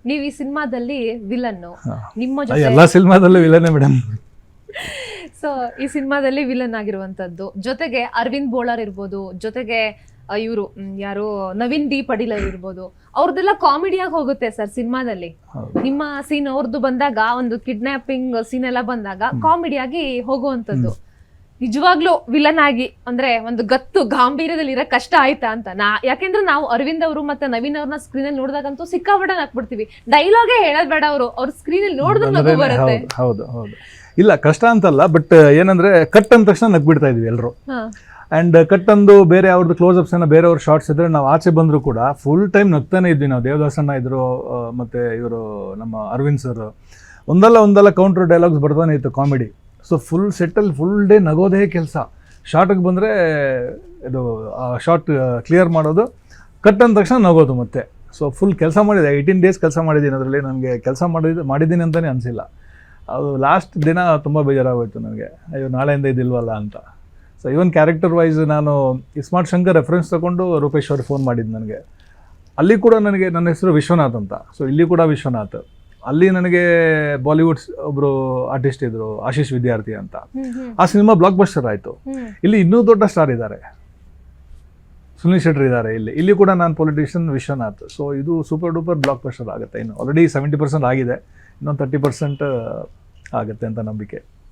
ನೀವು ಈ ಸಿನಿಮಾದಲ್ಲಿ ವಿಲನ್ನು, ನಿಮ್ಮ ಜೊತೆ ಎಲ್ಲ ಸಿನಿಮಾದಲ್ಲೂ ವಿಲನೇ ಮೇಡಮ್. ಸೊ ಈ ಸಿನಿಮಾದಲ್ಲಿ ವಿಲನ್ ಆಗಿರುವಂತದ್ದು, ಜೊತೆಗೆ ಅರವಿಂದ್ ಬೋಳಾರ್ ಇರ್ಬೋದು, ಜೊತೆಗೆ ಇವರು ಯಾರು ನವೀನ್ ಡಿ ಪಡೀಲರ್ ಇರ್ಬೋದು, ಅವ್ರದ್ದೆಲ್ಲ ಕಾಮಿಡಿಯಾಗಿ ಹೋಗುತ್ತೆ ಸರ್ ಸಿನಿಮಾದಲ್ಲಿ. ನಿಮ್ಮ ಸೀನ್ ಅವ್ರದ್ದು ಬಂದಾಗ, ಒಂದು ಕಿಡ್ನಾಪಿಂಗ್ ಸೀನ್ ಎಲ್ಲ ಬಂದಾಗ ಕಾಮಿಡಿಯಾಗಿ ಹೋಗುವಂತದ್ದು. ನಿಜವಾಗ್ಲೂ ವಿಲನ್ ಆಗಿ ಅಂದ್ರೆ ಒಂದು ಗತ್ತು ಗಾಂಭೀರ್ಯದಲ್ಲಿ ಇರೋ ಕಷ್ಟ ಆಯ್ತಾ ಅಂತ ಯಾಕೆಂದ್ರೆ ನಾವು ಅರವಿಂದ್ ಅವರು ಮತ್ತೆ ನವೀನ್ ಅವ್ರನ್ನ ಸ್ಕ್ರೀನ್ ಅಲ್ಲಿ ನೋಡಿದಾಗಂತೂ ಸಿಕ್ಕಾಪಟ್ಟೆ ಹಾಕ್ಬಿಡ್ತೀವಿ. ಡೈಲಾಗೇ ಹೇಳೋದ್ ಬೇಡ, ಅವ್ರ ಸ್ಕ್ರೀನ್ ಅಲ್ಲಿ ನೋಡಿದ್ರೆ ನಗು ಬರುತ್ತೆ. ಹೌದು ಹೌದು, ಇಲ್ಲ ಕಷ್ಟ ಅಂತಲ್ಲ, ಬಟ್ ಏನಂದ್ರೆ ಕಟ್ ಅಂದ ತಕ್ಷಣ ನಗ್ಬಿಡ್ತಾ ಇದ್ವಿ ಎಲ್ಲರೂ. ಅಂಡ್ ಕಟ್ ಅಂದು ಬೇರೆ ಅವ್ರದ್ದು ಕ್ಲೋಸ್ ಅಪ್ಸ್ ಬೇರೆಯವ್ರ ಶಾರ್ಟ್ಸ್ ಇದ್ರೆ ನಾವು ಆಚೆ ಬಂದ್ರು ಕೂಡ ಫುಲ್ ಟೈಮ್ ನಗ್ತಾನೆ ಇದ್ವಿ ನಾವು. ದೇವದಾಸಣ್ಣ ಇದ್ರು, ಮತ್ತೆ ಇವರು ನಮ್ಮ ಅರವಿಂದ್ ಸರ್, ಒಂದಲ್ಲ ಕೌಂಟರ್ ಡೈಲಾಗ್ಸ್ ಬರ್ತಾನೆ ಇತ್ತು ಕಾಮಿಡಿ. ಸೊ ಫುಲ್ ಸೆಟ್ಟಲ್ಲಿ ಫುಲ್ ಡೇ ನಗೋದೇ ಕೆಲಸ. ಶಾರ್ಟಿಗೆ ಬಂದರೆ ಇದು ಶಾರ್ಟ್ ಕ್ಲಿಯರ್ ಮಾಡೋದು, ಕಟ್ ಅಂದ ತಕ್ಷಣ ನಗೋದು ಮತ್ತೆ. ಸೊ ಫುಲ್ ಕೆಲಸ ಮಾಡಿದೆ, 18 days ಕೆಲಸ ಮಾಡಿದ್ದೀನಿ ಅದರಲ್ಲಿ. ನನಗೆ ಕೆಲಸ ಮಾಡಿದ್ದೀನಿ ಅಂತಲೇ ಅನಿಸಿಲ್ಲ. ಅದು ಲಾಸ್ಟ್ ದಿನ ತುಂಬ ಬೇಜಾರಾಗೋಯ್ತು ನನಗೆ, ಅಯ್ಯೋ ನಾಳೆಯಿಂದ ಇದಿಲ್ವಲ್ಲ ಅಂತ. ಸೊ ಇವನ್ ಕ್ಯಾರೆಕ್ಟರ್ ವೈಸ್ ನಾನು ಸ್ಮಾರ್ಟ್ ಶಂಕರ್ ರೆಫರೆನ್ಸ್ ತಗೊಂಡು ರೂಪೇಶ್ ಅವ್ರಿಗೆ ಫೋನ್ ಮಾಡಿದ್ದು ನನಗೆ. ಅಲ್ಲಿ ಕೂಡ ನನಗೆ ನನ್ನ ಹೆಸರು ವಿಶ್ವನಾಥ್ ಅಂತ. ಸೊ ಇಲ್ಲಿ ಕೂಡ ವಿಶ್ವನಾಥ್. ಅಲ್ಲಿ ನನಗೆ ಬಾಲಿವುಡ್ ಒಬ್ರು ಆರ್ಟಿಸ್ಟ್ ಇದ್ರು, ಆಶೀಶ್ ವಿದ್ಯಾರ್ಥಿ ಅಂತ. ಆ ಸಿನಿಮಾ ಬ್ಲಾಕ್ ಬಸ್ಟರ್ ಆಯಿತು. ಇಲ್ಲಿ ಇನ್ನೂ ದೊಡ್ಡ ಸ್ಟಾರ್ ಇದ್ದಾರೆ, ಸುನಿಲ್ ಶೆಟ್ಟಿ ಇದ್ದಾರೆ. ಇಲ್ಲಿ ಕೂಡ ನಾನು ಪೊಲಿಟಿಷಿಯನ್ ವಿಶ್ವನಾಥ್. ಸೊ ಇದು ಸೂಪರ್ ಡೂಪರ್ ಬ್ಲಾಕ್ ಬಸ್ಟರ್ ಆಗುತ್ತೆ. ಇನ್ನು ಆಲ್ರೆಡಿ 70% ಆಗಿದೆ, ಇನ್ನೊಂದು 30% ಆಗುತ್ತೆ ಅಂತ ನಂಬಿಕೆ.